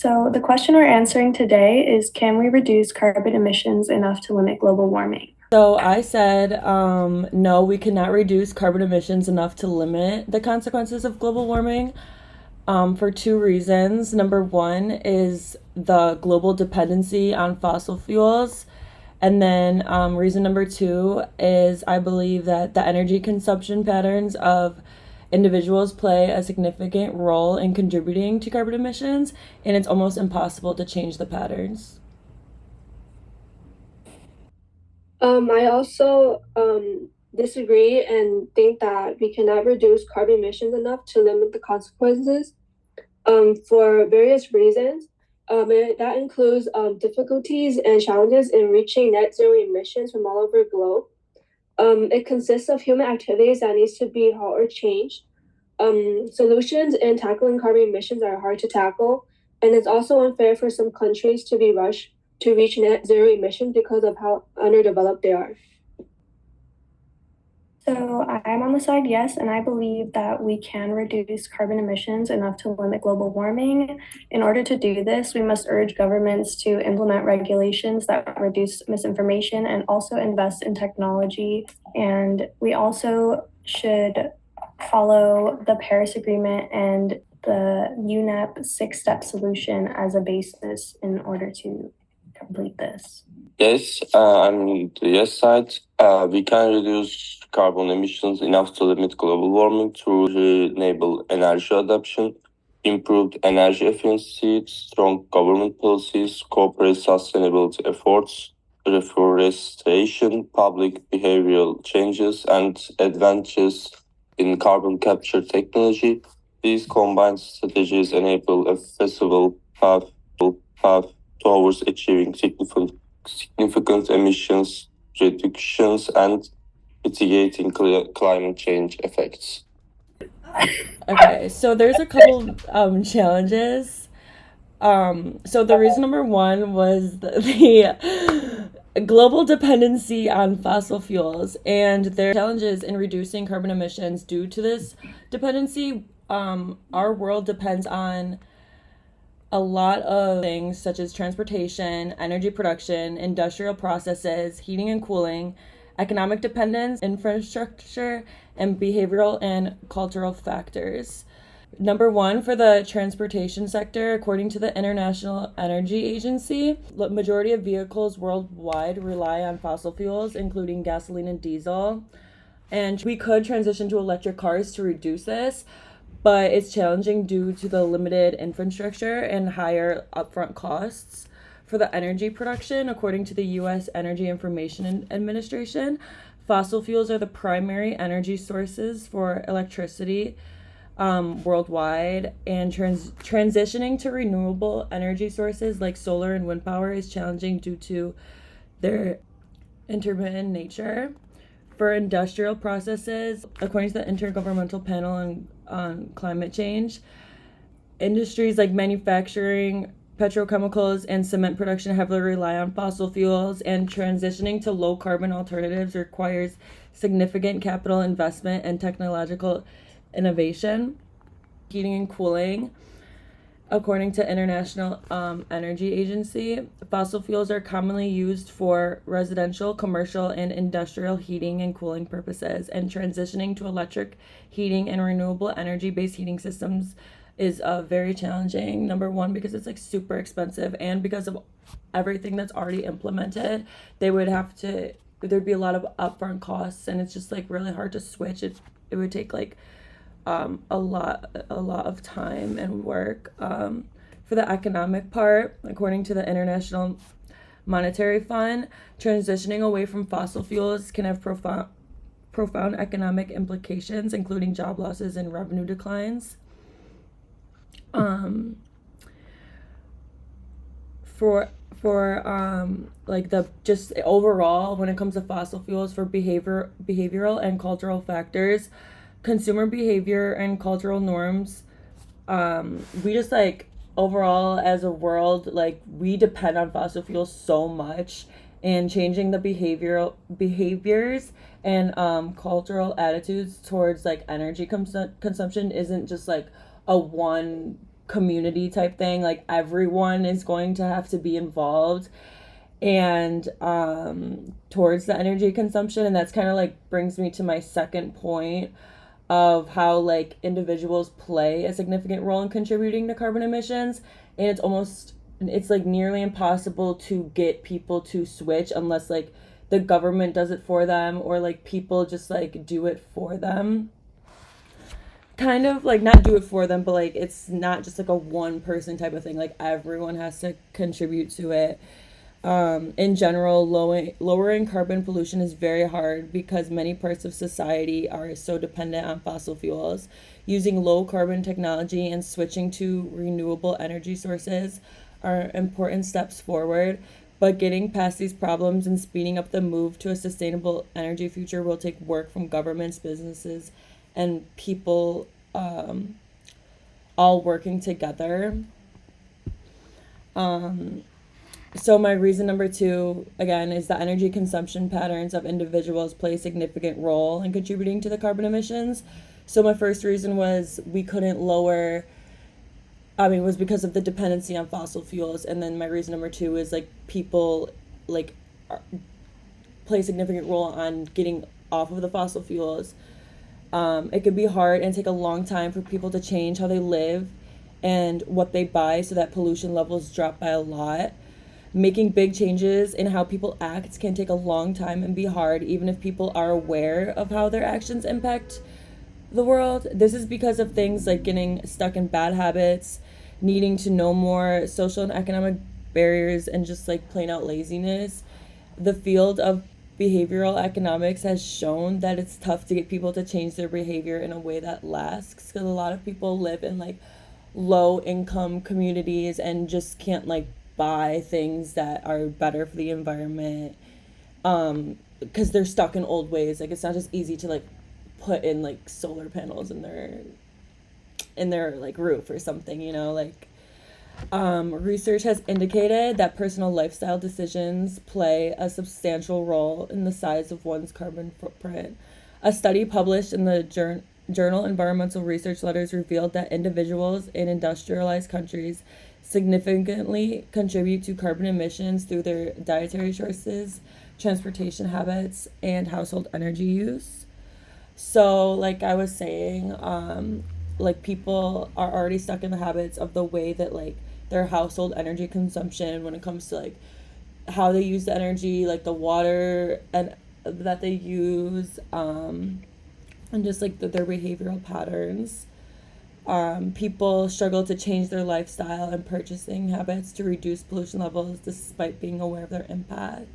So the question we're answering today is, can we reduce carbon emissions enough to limit global warming? So I said, no, we cannot reduce carbon emissions enough to limit the consequences of global warming for two reasons. Number one is the global dependency on fossil fuels. And then reason number two is I believe that the energy consumption patterns of individuals play a significant role in contributing to carbon emissions, and it's almost impossible to change the patterns. I also disagree and think that we cannot reduce carbon emissions enough to limit the consequences for various reasons. That includes difficulties and challenges in reaching net zero emissions from all over the globe. It consists of human activities that needs to be halt or changed. Solutions in tackling carbon emissions are hard to tackle, and it's also unfair for some countries to be rushed to reach net zero emissions because of how underdeveloped they are. So I'm on the side yes, and I believe that we can reduce carbon emissions enough to limit global warming. In order to do this, we must urge governments to implement regulations that reduce misinformation and also invest in technology. And we also should follow the Paris Agreement and the UNEP six-step solution as a basis in order to complete this. Yes, I'm on the yes side. We can reduce carbon emissions enough to limit global warming through renewable energy adoption, improved energy efficiency, strong government policies, corporate sustainability efforts, reforestation, public behavioral changes, and advances in carbon capture technology. These combined strategies enable a feasible path towards achieving significant emissions reductions and mitigating climate change effects. Okay, so there's a couple challenges. So the reason number one was the global dependency on fossil fuels, and there are challenges in reducing carbon emissions due to this dependency. Our world depends on a lot of things such as transportation, energy production, industrial processes, heating and cooling, economic dependence, infrastructure, and behavioral and cultural factors. Number one, for the transportation sector, according to the International Energy Agency, the majority of vehicles worldwide rely on fossil fuels, including gasoline and diesel. And we could transition to electric cars to reduce this, but it's challenging due to the limited infrastructure and higher upfront costs. For the energy production, according to the U.S. Energy Information Administration, fossil fuels are the primary energy sources for electricity worldwide, and transitioning to renewable energy sources like solar and wind power is challenging due to their intermittent nature. For industrial processes, according to the Intergovernmental Panel on Climate Change, industries like manufacturing, petrochemicals, and cement production heavily rely on fossil fuels, and transitioning to low carbon alternatives requires significant capital investment and technological innovation. Heating and cooling, according to International Energy Agency, fossil fuels are commonly used for residential, commercial, and industrial heating and cooling purposes, and transitioning to electric heating and renewable energy-based heating systems is very challenging. Number one, because it's like super expensive, and because of everything that's already implemented, there'd be a lot of upfront costs, and it's just like really hard to switch. It would take like a lot of time and work. For the economic part, according to the International Monetary Fund, transitioning away from fossil fuels can have profound economic implications, including job losses and revenue declines. For like the just overall, when it comes to fossil fuels, for behavioral and cultural factors, consumer behavior and cultural norms, we just like overall as a world, like we depend on fossil fuels so much, and changing the behaviors and cultural attitudes towards like energy consumption isn't just like a one community type thing. Like everyone is going to have to be involved and towards the energy consumption, and that's kind of like brings me to my second point of how like individuals play a significant role in contributing to carbon emissions, and it's like nearly impossible to get people to switch unless like the government does it for them or like people just like do it for them, kind of like not do it for them, but like it's not just like a one person type of thing, like everyone has to contribute to it. In general, lowering carbon pollution is very hard because many parts of society are so dependent on fossil fuels. Using low carbon technology and switching to renewable energy sources are important steps forward, but getting past these problems and speeding up the move to a sustainable energy future will take work from governments, businesses, and people all working together. So my reason number two, again, is the energy consumption patterns of individuals play a significant role in contributing to the carbon emissions. So my first reason was we couldn't lower, was because of the dependency on fossil fuels. And then my reason number two is like people like play a significant role on getting off of the fossil fuels. It could be hard and take a long time for people to change how they live and what they buy so that pollution levels drop by a lot. Making big changes in how people act can take a long time and be hard, even if people are aware of how their actions impact the world. This is because of things like getting stuck in bad habits, needing to know more, social and economic barriers, and just like plain out laziness. The field of behavioral economics has shown that it's tough to get people to change their behavior in a way that lasts, because a lot of people live in like low income communities and just can't like buy things that are better for the environment, because they're stuck in old ways. Like it's not just easy to like put in like solar panels in their like roof or something, like research has indicated that personal lifestyle decisions play a substantial role in the size of one's carbon footprint. A study published in the journal Environmental Research Letters revealed that individuals in industrialized countries significantly contribute to carbon emissions through their dietary choices, transportation habits, and household energy use. So, like I was saying, like people are already stuck in the habits of the way that like their household energy consumption when it comes to like how they use the energy, like the water and that they use, and just like their behavioral patterns. People struggle to change their lifestyle and purchasing habits to reduce pollution levels despite being aware of their impact.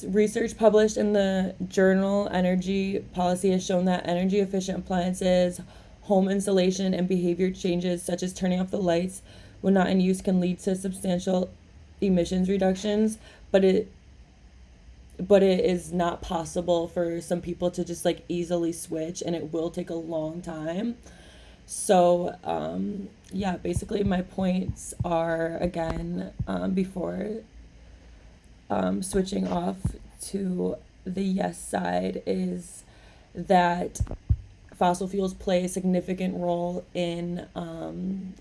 Research published in the journal Energy Policy has shown that energy efficient appliances, home insulation, and behavior changes such as turning off the lights when not in use can lead to substantial emissions reductions, but it is not possible for some people to just like easily switch, and it will take a long time. So yeah, basically my points are, again, before switching off to the yes side, is that fossil fuels play a significant role in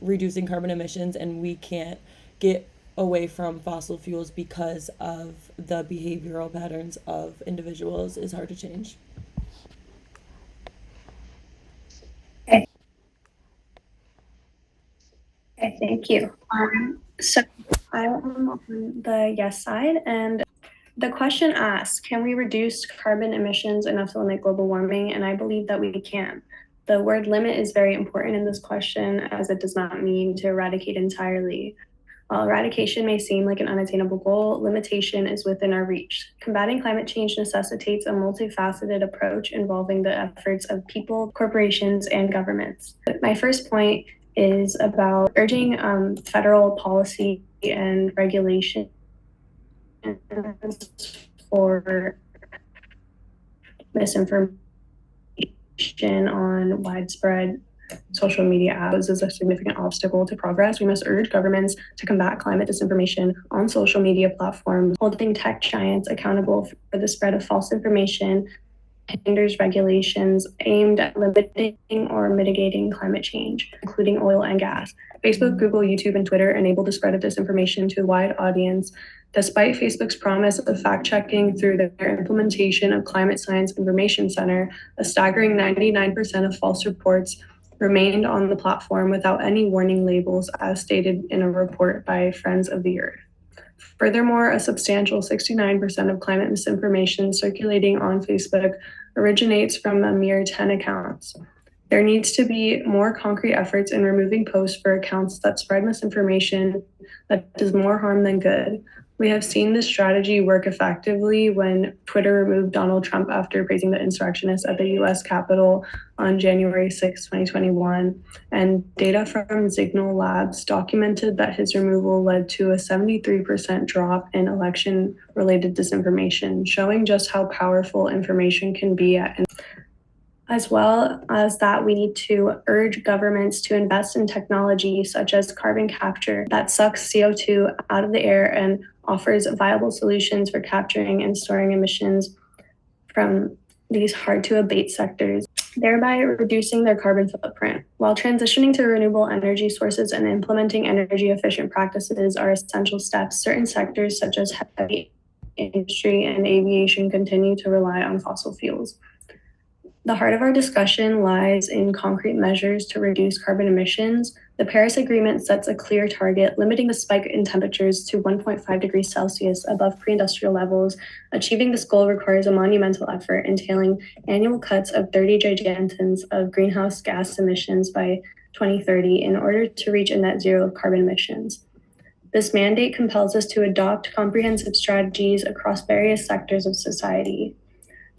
reducing carbon emissions, and we can't get away from fossil fuels because of the behavioral patterns of individuals is hard to change. Okay, thank you. So I'm on the yes side, and the question asks, can we reduce carbon emissions enough to limit global warming? And I believe that we can. The word limit is very important in this question, as it does not mean to eradicate entirely. While eradication may seem like an unattainable goal, limitation is within our reach. Combating climate change necessitates a multifaceted approach involving the efforts of people, corporations, and governments. My first point is about urging federal policy and regulation for misinformation on widespread social media apps is a significant obstacle to progress. We must urge governments to combat climate disinformation on social media platforms, holding tech giants accountable for the spread of false information hinders regulations aimed at limiting or mitigating climate change, including oil and gas. Facebook, Google, YouTube, and Twitter enable the spread of disinformation to a wide audience. Despite Facebook's promise of fact-checking through their implementation of Climate Science Information Center, a staggering 99% of false reports remained on the platform without any warning labels, as stated in a report by Friends of the Earth. Furthermore, a substantial 69% of climate misinformation circulating on Facebook originates from a mere 10 accounts. There needs to be more concrete efforts in removing posts for accounts that spread misinformation that does more harm than good. We have seen this strategy work effectively when Twitter removed Donald Trump after praising the insurrectionists at the US Capitol on January 6, 2021. And data from Signal Labs documented that his removal led to a 73% drop in election-related disinformation, showing just how powerful information can be as well as that we need to urge governments to invest in technology such as carbon capture that sucks CO2 out of the air and offers viable solutions for capturing and storing emissions from these hard to abate sectors, thereby reducing their carbon footprint. While transitioning to renewable energy sources and implementing energy efficient practices are essential steps, certain sectors such as heavy industry and aviation continue to rely on fossil fuels. The heart of our discussion lies in concrete measures to reduce carbon emissions. The Paris Agreement sets a clear target, limiting the spike in temperatures to 1.5 degrees Celsius above pre-industrial levels. Achieving this goal requires a monumental effort, entailing annual cuts of 30 gigatons of greenhouse gas emissions by 2030 in order to reach a net zero of carbon emissions. This mandate compels us to adopt comprehensive strategies across various sectors of society.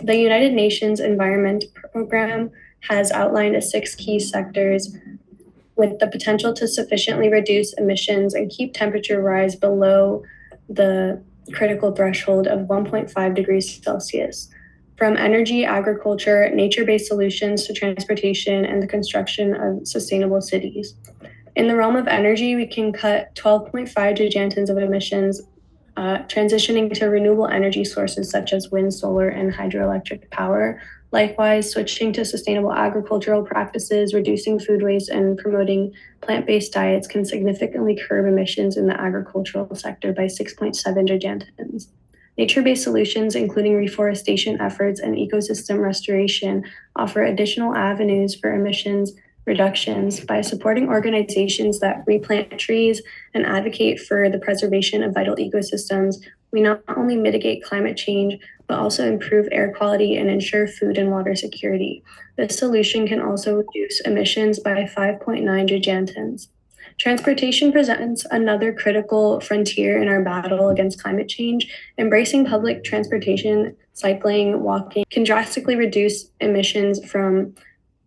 The United Nations Environment Program has outlined 6 key sectors with the potential to sufficiently reduce emissions and keep temperature rise below the critical threshold of 1.5 degrees Celsius. From energy, agriculture, nature-based solutions to transportation and the construction of sustainable cities. In the realm of energy, we can cut 12.5 gigatons of emissions transitioning to renewable energy sources such as wind, solar, and hydroelectric power. Likewise, switching to sustainable agricultural practices, reducing food waste, and promoting plant-based diets can significantly curb emissions in the agricultural sector by 6.7 gigatons. Nature-based solutions, including reforestation efforts and ecosystem restoration, offer additional avenues for emissions reductions by supporting organizations that replant trees and advocate for the preservation of vital ecosystems. We not only mitigate climate change, but also improve air quality and ensure food and water security. This solution can also reduce emissions by 5.9 gigatons. Transportation presents another critical frontier in our battle against climate change. Embracing public transportation, cycling, walking can drastically reduce emissions from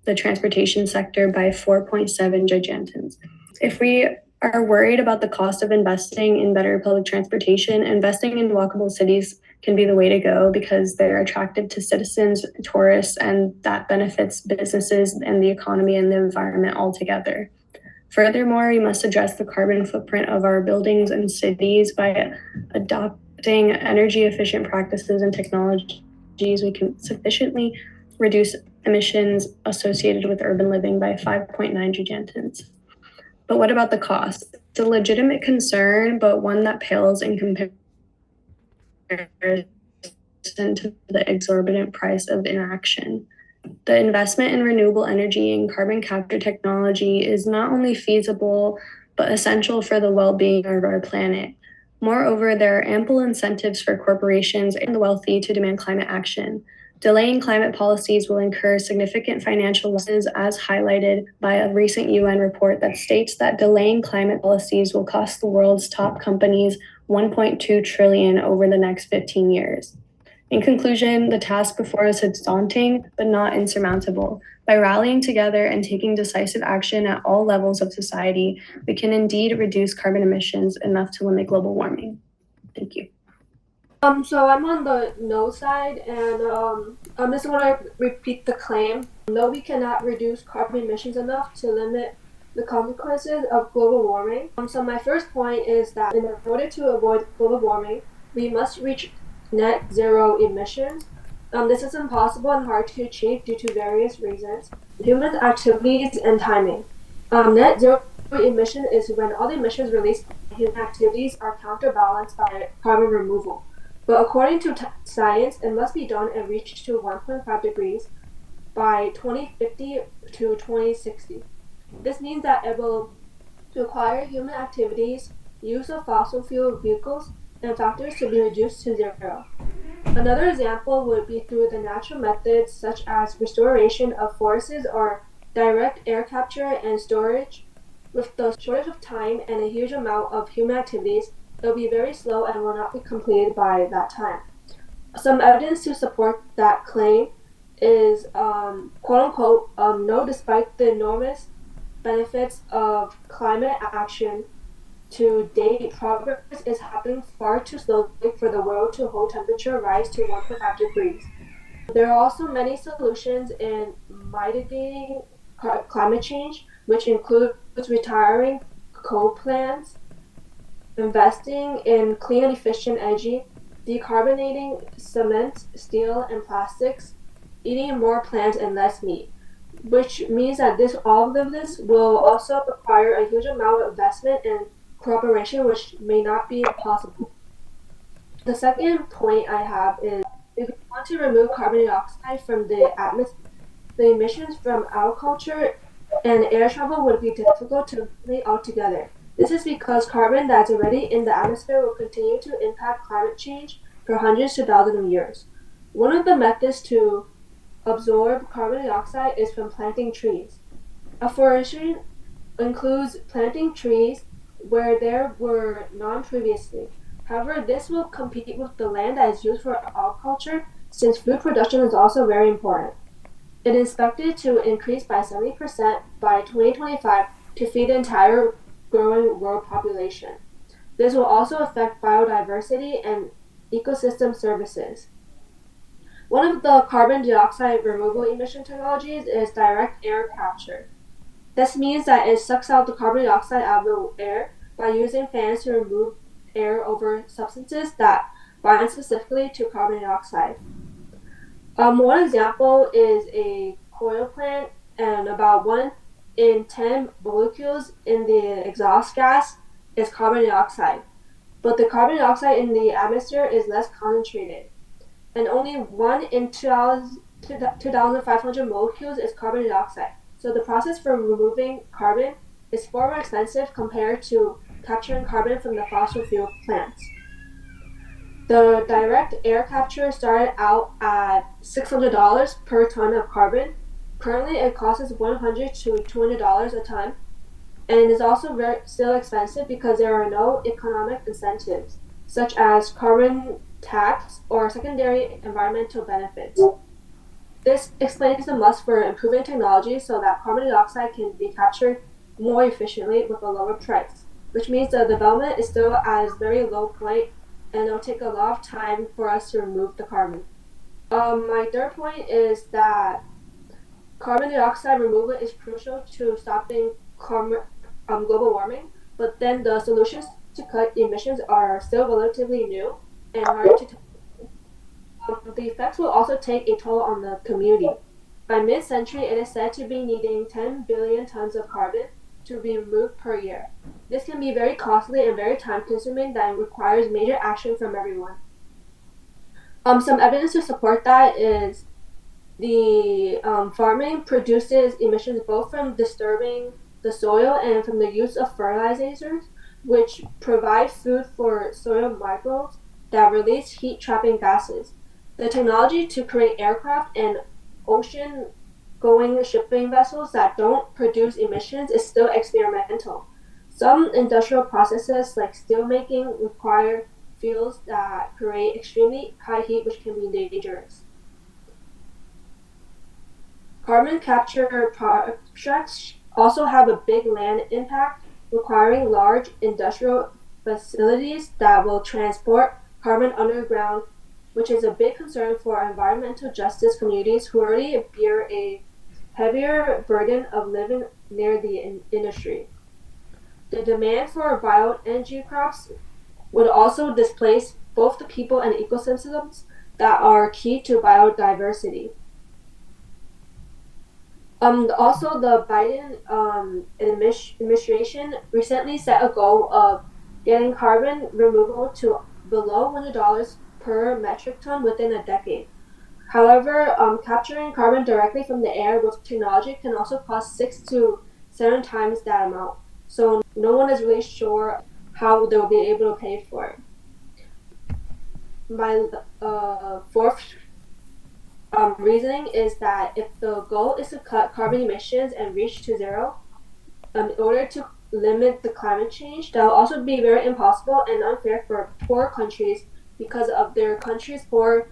the transportation sector by 4.7 gigatons. If we are worried about the cost of investing in better public transportation, investing in walkable cities can be the way to go because they're attractive to citizens, tourists, and that benefits businesses and the economy and the environment altogether. Furthermore, we must address the carbon footprint of our buildings and cities by adopting energy efficient practices and technologies. We can sufficiently reduce emissions associated with urban living by 5.9 gigatons. But what about the cost? It's a legitimate concern, but one that pales in comparison to the exorbitant price of inaction. The investment in renewable energy and carbon capture technology is not only feasible, but essential for the well-being of our planet. Moreover, there are ample incentives for corporations and the wealthy to demand climate action. Delaying climate policies will incur significant financial losses, as highlighted by a recent UN report that states that delaying climate policies will cost the world's top companies 1.2 trillion over the next 15 years. In conclusion, the task before us is daunting, but not insurmountable. By rallying together and taking decisive action at all levels of society, we can indeed reduce carbon emissions enough to limit global warming. Thank you. So I'm on the no side, and I just want to repeat the claim. No, we cannot reduce carbon emissions enough to limit the consequences of global warming. So my first point is that in order to avoid global warming, we must reach net zero emissions. This is impossible and hard to achieve due to various reasons, human activities and timing. Net zero emission is when all the emissions released by human activities are counterbalanced by carbon removal. But according to science, it must be done and reach to 1.5 degrees by 2050 to 2060. This means that it will require human activities, use of fossil fuel vehicles, and factors to be reduced to zero. Another example would be through the natural methods such as restoration of forests or direct air capture and storage. With the shortage of time and a huge amount of human activities, it will be very slow and will not be completed by that time. Some evidence to support that claim is quote unquote no, despite the enormous benefits of climate action to date, progress is happening far too slowly for the world to hold temperature rise to 1.5 degrees. There are also many solutions in mitigating climate change, which includes retiring coal plants, investing in clean and efficient energy, decarbonating cement, steel, and plastics, eating more plants and less meat, which means that all of this will also require a huge amount of investment and cooperation, which may not be possible. The second point I have is if we want to remove carbon dioxide from the atmosphere, the emissions from agriculture and air travel would be difficult to eliminate altogether. This is because carbon that's already in the atmosphere will continue to impact climate change for hundreds to thousands of years. One of the methods to absorb carbon dioxide is from planting trees. Afforestation includes planting trees where there were none previously. However, this will compete with the land that is used for agriculture since food production is also very important. It is expected to increase by 70% by 2025 to feed the entire growing world population. This will also affect biodiversity and ecosystem services. One of the carbon dioxide removal emission technologies is direct air capture. This means that it sucks out the carbon dioxide out of the air by using fans to remove air over substances that bind specifically to carbon dioxide. One example is a coal plant, and about 1 in 10 molecules in the exhaust gas is carbon dioxide. But the carbon dioxide in the atmosphere is less concentrated, and only 1 in 2,500 molecules is carbon dioxide. So the process for removing carbon is far more expensive compared to capturing carbon from the fossil fuel plants. The direct air capture started out at $600 per ton of carbon. Currently, it costs $100 to $200 a ton, and is also still expensive because there are no economic incentives, such as carbon tax or secondary environmental benefits. This explains the must for improving technology so that carbon dioxide can be captured more efficiently with a lower price, which means the development is still at a very low point and it'll take a lot of time for us to remove the carbon. My third point is that carbon dioxide removal is crucial to stopping global warming, but then the solutions to cut emissions are still relatively new and hard to the effects will also take a toll on the community. By mid-century, it is said to be needing 10 billion tons of carbon to be removed per year. This can be very costly and very time-consuming that requires major action from everyone. Some evidence to support that is the farming produces emissions both from disturbing the soil and from the use of fertilizers, which provide food for soil microbes that release heat-trapping gases. The technology to create aircraft and ocean-going shipping vessels that don't produce emissions is still experimental. Some industrial processes like steelmaking require fuels that create extremely high heat, which can be dangerous. Carbon capture projects also have a big land impact, requiring large industrial facilities that will transport carbon underground, which is a big concern for environmental justice communities who already bear a heavier burden of living near the industry. The demand for bioenergy crops would also displace both the people and ecosystems that are key to biodiversity. Also, the Biden administration recently set a goal of getting carbon removal to below $100 per metric ton within a decade. However, capturing carbon directly from the air with technology can also cost 6 to 7 times that amount. So no one is really sure how they'll be able to pay for it. My fourth reasoning is that if the goal is to cut carbon emissions and reach to zero, in order to limit the climate change, that will also be very impossible and unfair for poor countries because of their country's poor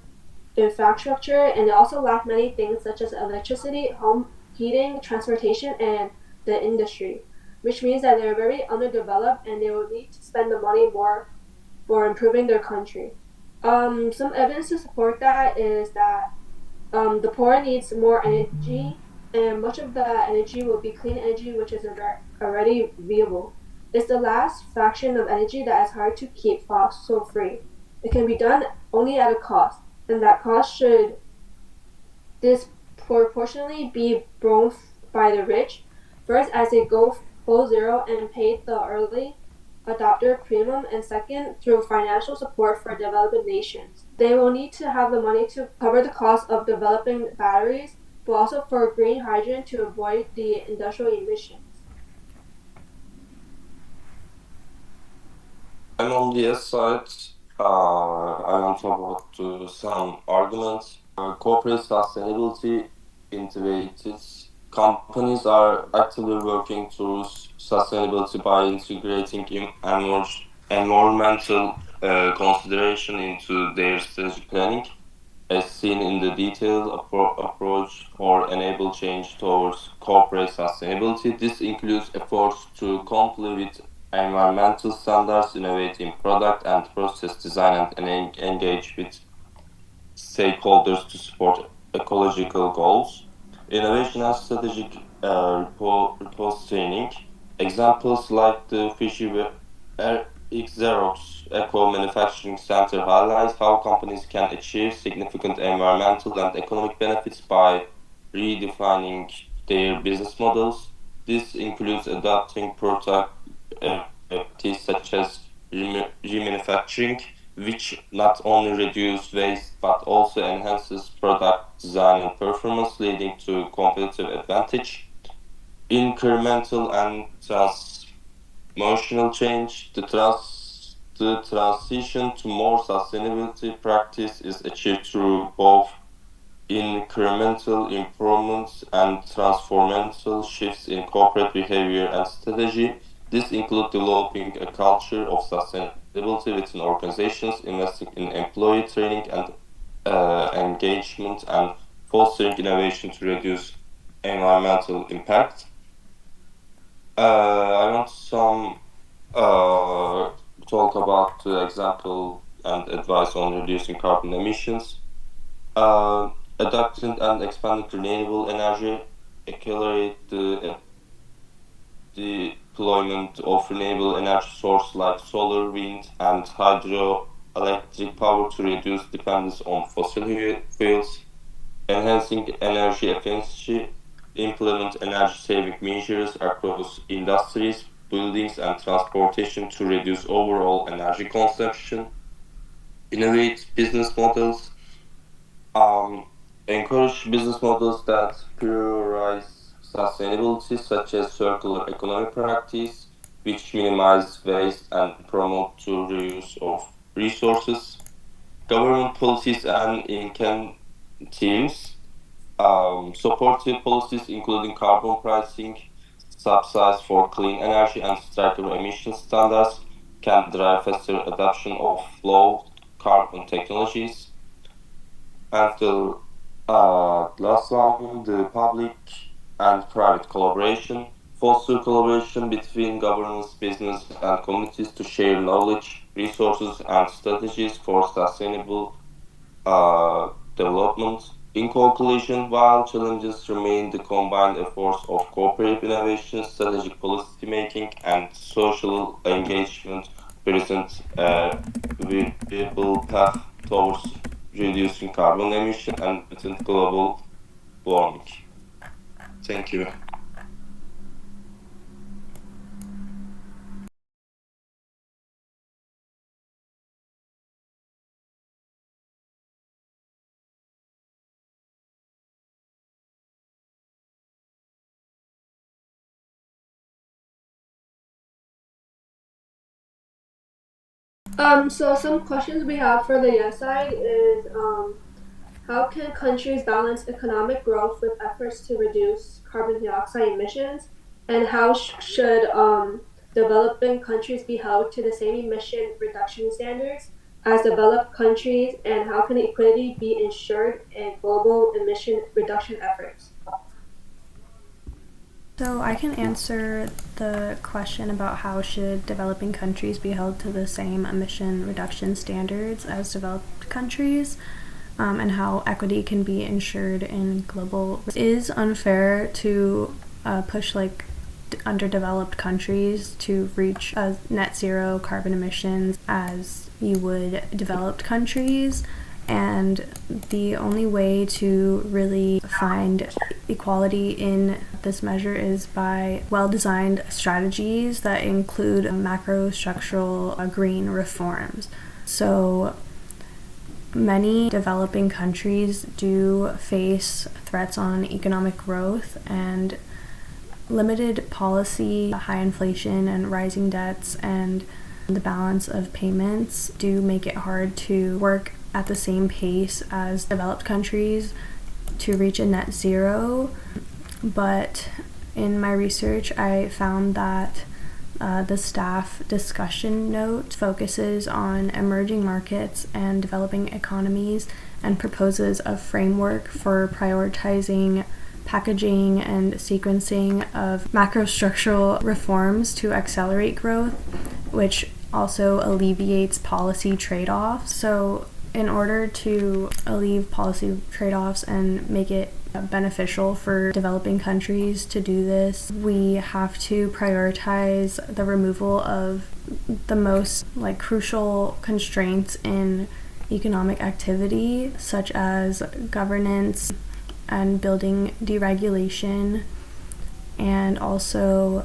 infrastructure, and they also lack many things such as electricity, home heating, transportation, and the industry, which means that they're very underdeveloped and they will need to spend the money more for improving their country. Some evidence to support that is that the poor needs more energy, and much of the energy will be clean energy, which is already viable. It's the last fraction of energy that is hard to keep fossil free. It can be done only at a cost, and that cost should disproportionately be borne by the rich, first as they go full zero and pay the early adopter premium, and second through financial support for developing nations. They will need to have the money to cover the cost of developing batteries, but also for green hydrogen to avoid the industrial emissions. I'm on the yes side. I want to talk about some arguments. Corporate sustainability integrated. Companies are actively working towards sustainability by integrating environmental consideration into their strategic planning, as seen in the detailed approach or enable change towards corporate sustainability. This includes efforts to comply with environmental standards, innovate in product and process design, and engage with stakeholders to support ecological goals. Innovation and strategic repose training. Examples like the Fishy Xerox Eco Manufacturing Center highlights how companies can achieve significant environmental and economic benefits by redefining their business models. This includes adopting product such as remanufacturing, which not only reduces waste but also enhances product design and performance, leading to competitive advantage. Incremental and transformational change. The transition to more sustainability practice is achieved through both incremental improvements and transformational shifts in corporate behavior and strategy. This includes developing a culture of sustainability within organizations, investing in employee training and engagement, and fostering innovation to reduce environmental impact. I want some talk about the example and advice on reducing carbon emissions. Adopting and expanding renewable energy, accelerate the deployment of renewable energy sources like solar, wind, and hydroelectric power to reduce dependence on fossil fuels, enhancing energy efficiency, implement energy-saving measures across industries, buildings, and transportation to reduce overall energy consumption, innovate business models, encourage business models that prioritize sustainability, such as circular economy practice, which minimize waste and promote the reuse of resources. Government policies and incentives, supportive policies including carbon pricing, subsidies for clean energy, and stricter emission standards can drive faster adoption of low carbon technologies. And the last one, the public and private collaboration, foster collaboration between governments, business, and communities to share knowledge, resources, and strategies for sustainable development. In conclusion, while challenges remain, the combined efforts of cooperative innovation, strategic policy making, and social engagement present a viable path towards reducing carbon emission and limiting global warming. Thank you. So some questions we have for the yes side is how can countries balance economic growth with efforts to reduce carbon dioxide emissions? And how should developing countries be held to the same emission reduction standards as developed countries? And how can equity be ensured in global emission reduction efforts? So I can answer the question about how should developing countries be held to the same emission reduction standards as developed countries, and how equity can be ensured in global. It is unfair to push underdeveloped countries to reach net zero carbon emissions as you would developed countries. And the only way to really find equality in this measure is by well-designed strategies that include macro structural green reforms. So many developing countries do face threats on economic growth, and limited policy, high inflation, and rising debts, and the balance of payments do make it hard to work at the same pace as developed countries to reach a net zero. But in my research, I found that the staff discussion note focuses on emerging markets and developing economies and proposes a framework for prioritizing packaging and sequencing of macrostructural reforms to accelerate growth, which also alleviates policy trade-offs. So in order to alleviate policy trade-offs and make it beneficial for developing countries to do this, we have to prioritize the removal of the most crucial constraints in economic activity, such as governance and building deregulation, and also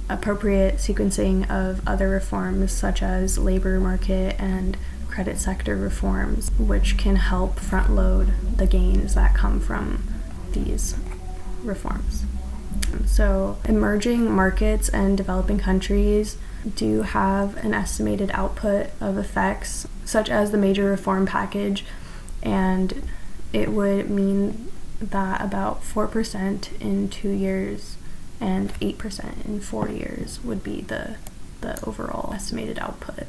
appropriate sequencing of other reforms such as labor market and credit sector reforms, which can help front load the gains that come from these reforms. So emerging markets and developing countries do have an estimated output of effects such as the major reform package, and it would mean that about 4% in 2 years and 8% in 4 years would be the overall estimated output.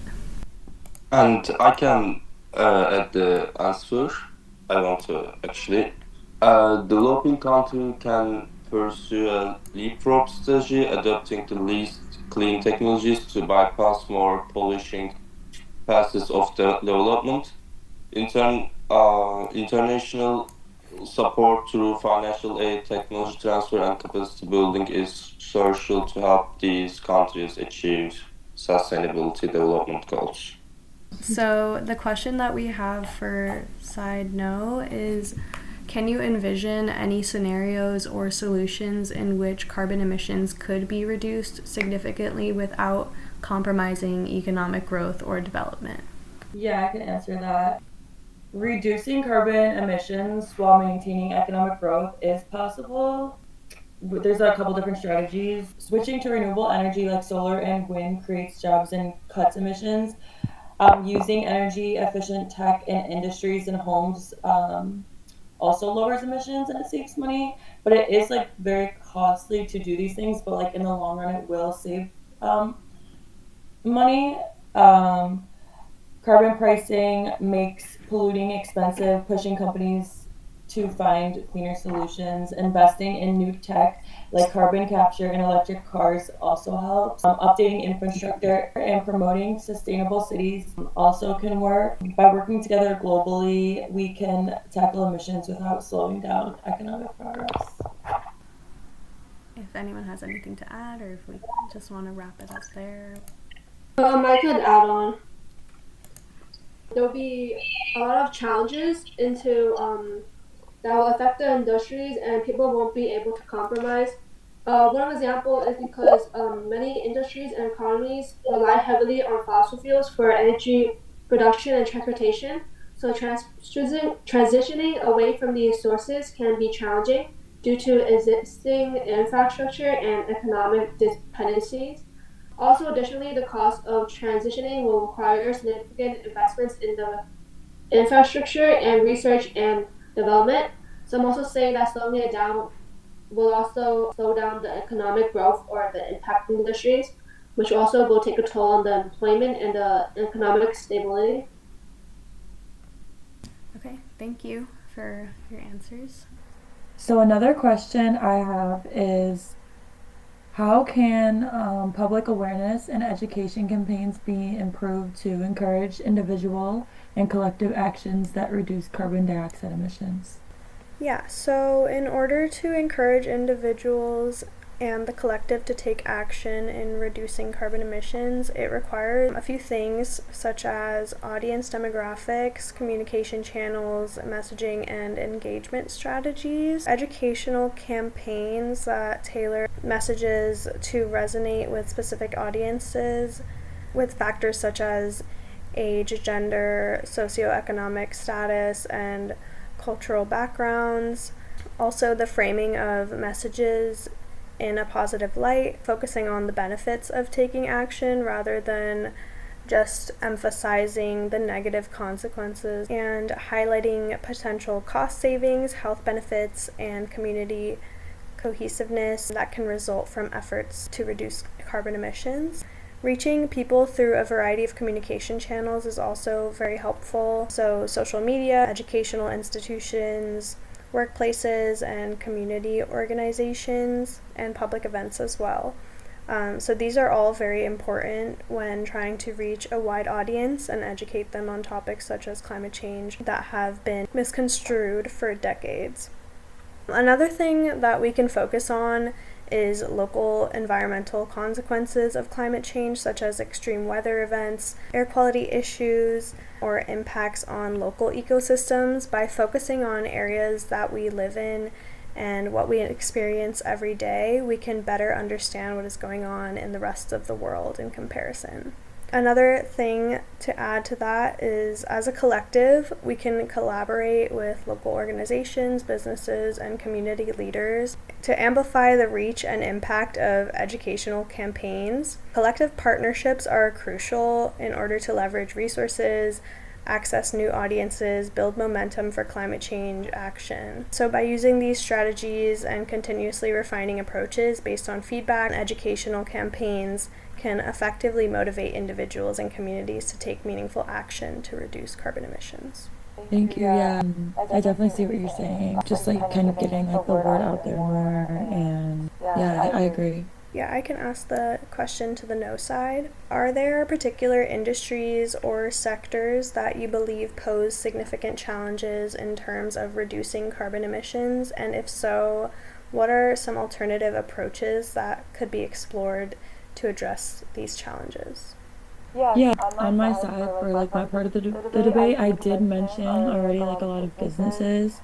And I can add the answer. I want to actually. Developing country can pursue a leapfrog strategy, adopting the least clean technologies to bypass more polluting phases of the development. International support through financial aid, technology transfer, and capacity building is crucial to help these countries achieve sustainability development goals. So the question that we have for side no is, can you envision any scenarios or solutions in which carbon emissions could be reduced significantly without compromising economic growth or development? Yeah, I can answer that. Reducing carbon emissions while maintaining economic growth is possible. There's a couple different strategies. Switching to renewable energy like solar and wind creates jobs and cuts emissions. Using energy efficient tech in industries and homes also lowers emissions and it saves money, but it is very costly to do these things, but in the long run it will save money. Carbon pricing makes polluting expensive, pushing companies to find cleaner solutions. Investing in new tech like carbon capture and electric cars also helps. Updating infrastructure and promoting sustainable cities also can work. By working together globally, we can tackle emissions without slowing down economic progress. If anyone has anything to add, or if we just want to wrap it up there. I could add on. there'll be a lot of challenges into that will affect the industries and people won't be able to compromise. One example is because many industries and economies rely heavily on fossil fuels for energy production and transportation. So transitioning away from these sources can be challenging due to existing infrastructure and economic dependencies. Also, additionally, the cost of transitioning will require significant investments in the infrastructure and research and development. So I'm also saying that slowing it down will also slow down the economic growth or the impact industries, which also will take a toll on the employment and the economic stability. Okay, thank you for your answers. So another question I have is, how can public awareness and education campaigns be improved to encourage individual and collective actions that reduce carbon dioxide emissions? Yeah, so in order to encourage individuals and the collective to take action in reducing carbon emissions, it requires a few things such as audience demographics, communication channels, messaging and engagement strategies, educational campaigns that tailor messages to resonate with specific audiences, with factors such as age, gender, socioeconomic status, and cultural backgrounds. Also, the framing of messages in a positive light, focusing on the benefits of taking action rather than just emphasizing the negative consequences, and highlighting potential cost savings, health benefits, and community cohesiveness that can result from efforts to reduce carbon emissions. Reaching people through a variety of communication channels is also very helpful. So, social media, educational institutions, workplaces, and community organizations, and public events as well. So these are all very important when trying to reach a wide audience and educate them on topics such as climate change that have been misconstrued for decades. Another thing that we can focus on is local environmental consequences of climate change, such as extreme weather events, air quality issues, or impacts on local ecosystems. By focusing on areas that we live in and what we experience every day, we can better understand what is going on in the rest of the world in comparison. Another thing to add to that is, as a collective, we can collaborate with local organizations, businesses, and community leaders to amplify the reach and impact of educational campaigns. Collective partnerships are crucial in order to leverage resources, access new audiences, build momentum for climate change action. So by using these strategies and continuously refining approaches based on feedback, educational campaigns can effectively motivate individuals and communities to take meaningful action to reduce carbon emissions. Thank you. Yeah, I definitely see what you're saying. Just like kind of getting like the word out there more, and yeah, I agree. Yeah, I can ask the question to the no side. Are there particular industries or sectors that you believe pose significant challenges in terms of reducing carbon emissions? And if so, what are some alternative approaches that could be explored to address these challenges? Yeah, on my side, for like my part of the debate, I did mention already like a lot of businesses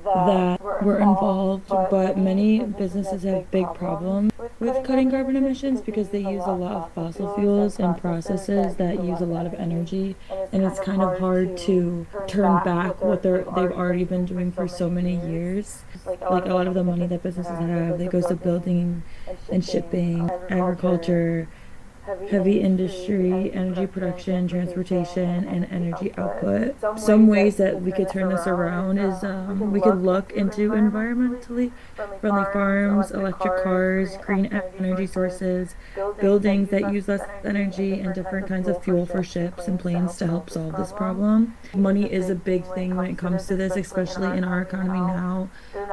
that were involved, but many businesses have big problems with cutting carbon emissions because they use a lot of fossil fuels and processes that use a lot of energy, and it's kind of hard to turn back what they've already been doing for so many years. Like a lot of the money that businesses have, that goes to building and shipping, agriculture, heavy industry, energy production, transportation, and energy output. Some ways that we could turn this around is we could look into environmentally friendly farms, electric cars, green energy sources, buildings that use less energy, and different kinds of fuel for ships and planes to help solve this problem. Money is a big thing when it comes to this, especially in our economy now.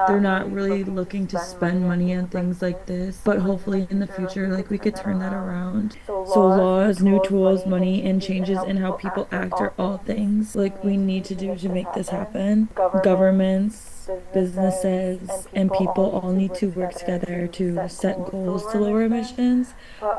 They're not really looking to spend money on things like this, but hopefully in the future, like we could turn that around. So laws, new tools, money, and changes in how people act are all things like we need to do to make this happen. Governments, businesses, and people all need to work together to set goals to lower emissions,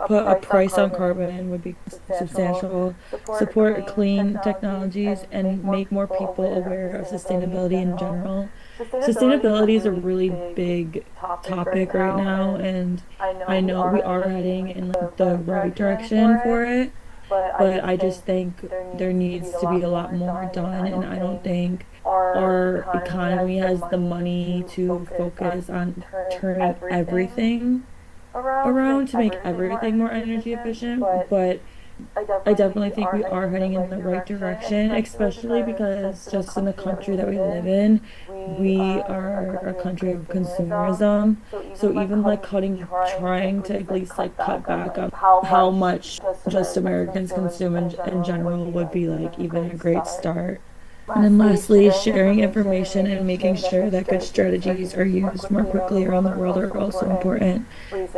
put a price on carbon would be substantial, support clean technologies, and make more people aware of sustainability in general. Sustainability is a really big topic right now, and I know we are heading in like the right direction for it, but I just think there needs to be a lot more done, and I don't think our economy has the money to focus on turning everything around to make everything more energy efficient, but I definitely think we are heading in the right direction, especially because just in the country that we live in, we are a country of consumerism. So even like trying to at least like cut back on how much just Americans consume in general would be like even a great start. And then lastly, sharing information and making sure that good strategies are used more quickly around the world are also important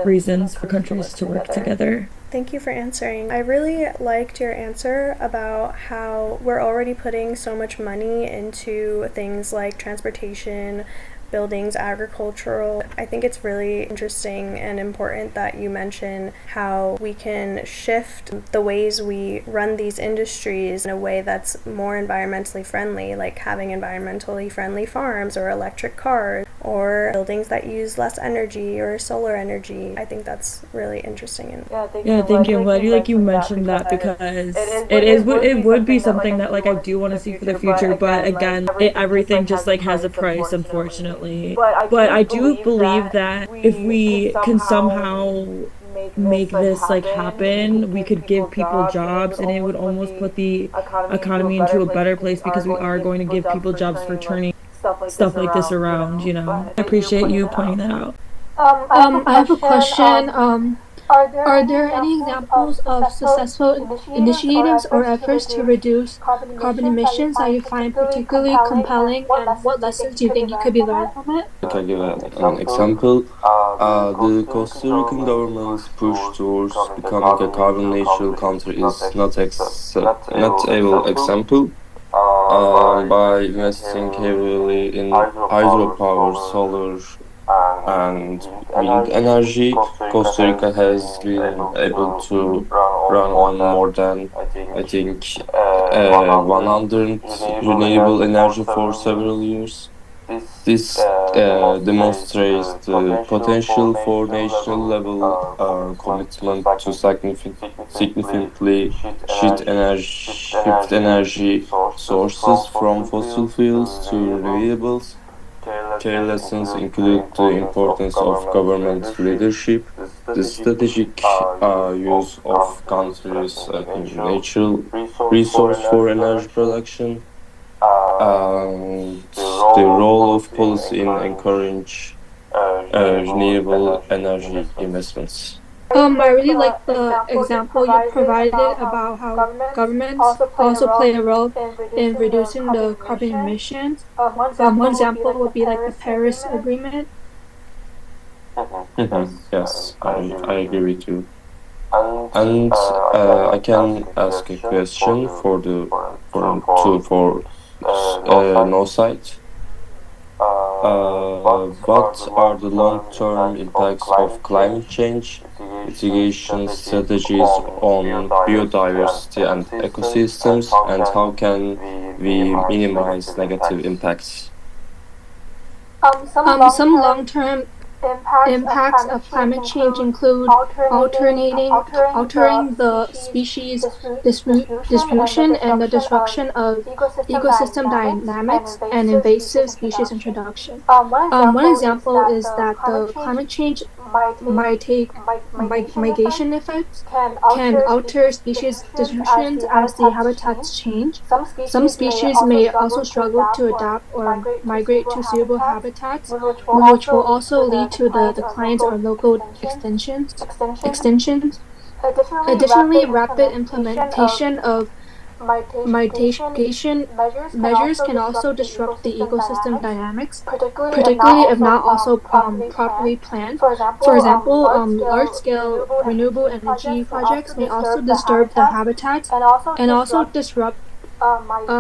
reasons for countries to work together. Thank you for answering. I really liked your answer about how we're already putting so much money into things like transportation, buildings, agricultural. I think it's really interesting and important that you mention how we can shift the ways we run these industries in a way that's more environmentally friendly, like having environmentally friendly farms or electric cars or buildings that use less energy or solar energy. I think that's really interesting. Yeah, thank you. I'm glad you mentioned that because it would be something that like I do want to see for the future, but again, everything just like has a price, unfortunately. But I do believe that if we can somehow make this like happen, we could give people jobs, and it would almost put the economy into a better place because we are going to give people jobs for turning stuff like this around, you know. I appreciate you pointing that out. I have a question. Are there any examples of successful initiatives or efforts to reduce carbon emissions that you find particularly compelling, and what lessons do you think you could be learned from it? I can give an example. The Costa Rican government's push towards becoming a carbon neutral country is not able example. By investing heavily in hydropower, solar, and wind energy, Costa Rica has been able to run on more than, I think, 100 renewable energy for several years. This demonstrates the potential for national level commitment to significantly shift energy sources from fossil fuels to renewables. Key lessons include the importance of government leadership, the strategic use of countries' natural resource for energy production, and the role of policy in encourage renewable energy investments. I really like the example you provided about how governments also play a role in reducing the carbon emissions. One example would be like the Paris Agreement. Yes, I agree with you. And I can ask a question for no site. What are the long-term impacts of climate change mitigation strategies on biodiversity and ecosystems, and how can we minimize negative impacts? Some long-term impacts of climate change include altering the species distribution and the disruption of ecosystem dynamics and invasive species introduction. One example is that the climate change migration effects can alter species distributions as the habitats change. Some species may also struggle to adapt or migrate to suitable habitats, which will also lead to the declines or local extinctions. Additionally, rapid implementation of mitigation measures can also disrupt the ecosystem dynamics, particularly if not also properly planned. For example, large-scale renewable energy projects may also disturb the habitats and also disrupt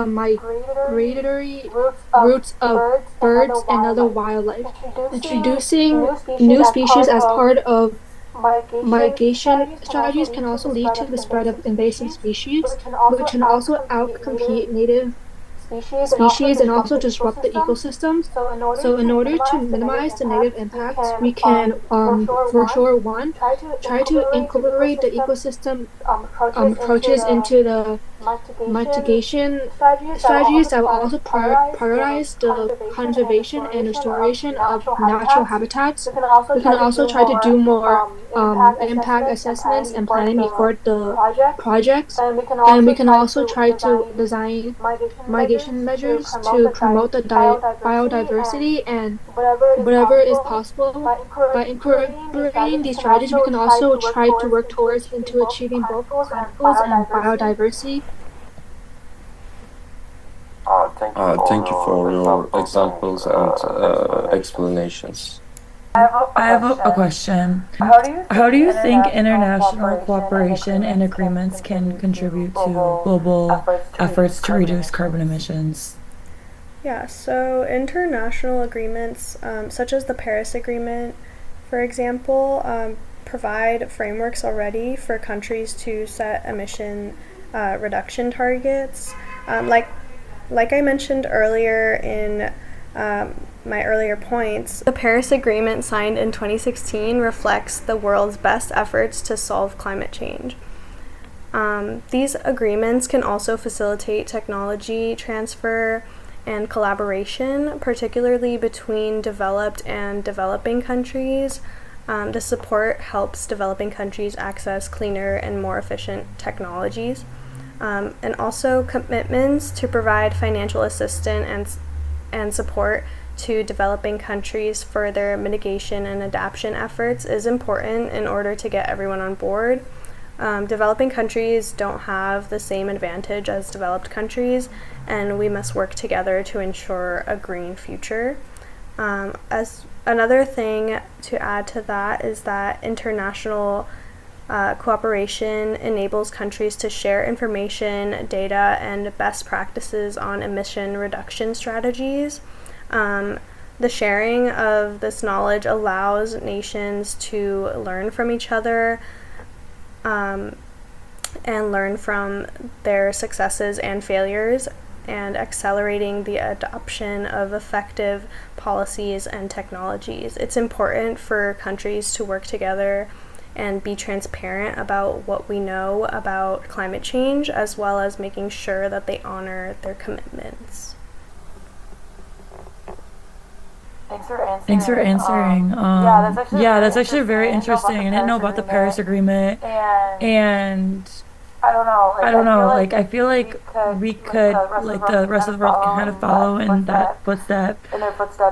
migratory routes of birds and other wildlife, introducing new species as part of migration strategies can also lead to the spread of invasive species, which can also outcompete native species and also disrupt the ecosystems. So in order to minimize the negative impacts, we can, for sure, one, try to incorporate the ecosystem approaches into the mitigation strategies that will also prioritize the conservation and restoration of natural habitats. We can also try to do more impact assessments and planning before the projects, and we can also try to design mitigation measures to promote the biodiversity and whatever is possible. By incorporating these strategies, we can also try to work towards into achieving both climate goals and biodiversity. Thank you for your examples and explanations. I have a question. How do you think international cooperation and agreements can contribute to global efforts to reduce carbon emissions? Yeah, so international agreements, such as the Paris Agreement, for example, provide frameworks already for countries to set emission reduction targets. Like I mentioned earlier in my earlier points, the Paris Agreement signed in 2016 reflects the world's best efforts to solve climate change. These agreements can also facilitate technology transfer and collaboration, particularly between developed and developing countries. The support helps developing countries access cleaner and more efficient technologies. And also commitments to provide financial assistance and support to developing countries for their mitigation and adaptation efforts is important in order to get everyone on board. Developing countries don't have the same advantage as developed countries, and we must work together to ensure a green future. As another thing to add to that is that international cooperation enables countries to share information, data, and best practices on emission reduction strategies. The sharing of this knowledge allows nations to learn from each other and learn from their successes and failures, and accelerating the adoption of effective policies and technologies. It's important for countries to work together and be transparent about what we know about climate change, as well as making sure that they honor their commitments. Thanks for answering. Yeah, that's actually very interesting. I didn't know about the Paris Agreement, and I don't know, like I feel like we could, like the rest of the world can kind of follow in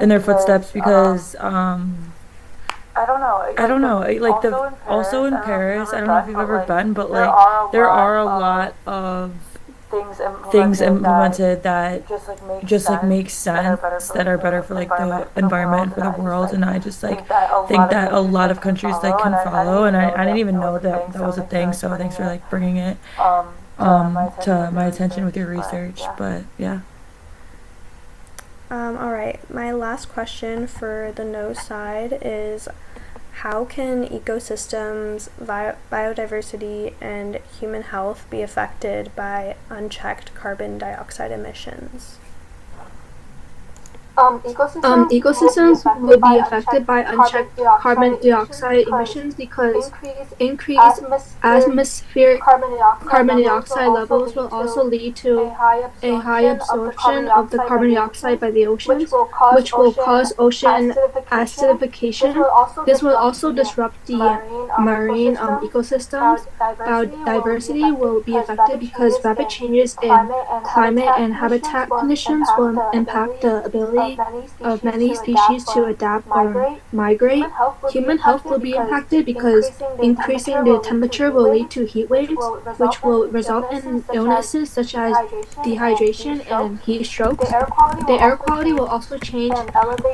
their footsteps because I don't know, like the also in Paris, I don't know if you've ever been, but like there are a lot of things implemented that just like make sense, that are better for like the environment, for the world, and I just like think that a lot of countries like can follow, and I didn't even know that that was a thing, so thanks for like bringing it to my attention with your research. But yeah. All right, my last question for the no side is, how can ecosystems, biodiversity, and human health be affected by unchecked carbon dioxide emissions? Ecosystems will be affected by unchecked carbon dioxide emissions because increased atmospheric carbon dioxide levels will also lead to a high absorption of the carbon dioxide by the oceans, which will cause ocean acidification. This will also disrupt the marine ecosystems. Biodiversity will be affected because rapid changes in climate and habitat conditions will impact the ability of many species to adapt or migrate. Human health will be impacted because increasing the temperature will lead to heat waves, which will result in illnesses such as dehydration and heat strokes. The air quality will also change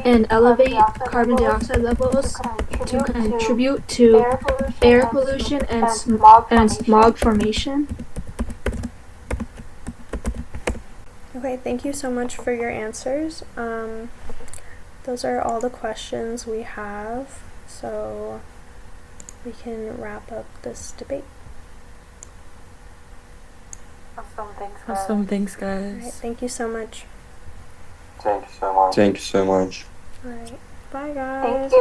and elevate carbon dioxide levels to contribute to air pollution and smog formation. Okay, thank you so much for your answers. Those are all the questions we have, so we can wrap up this debate. Awesome, thanks, All right, guys. thank you so much. Thank you so much. Thank you so much. All right, bye guys.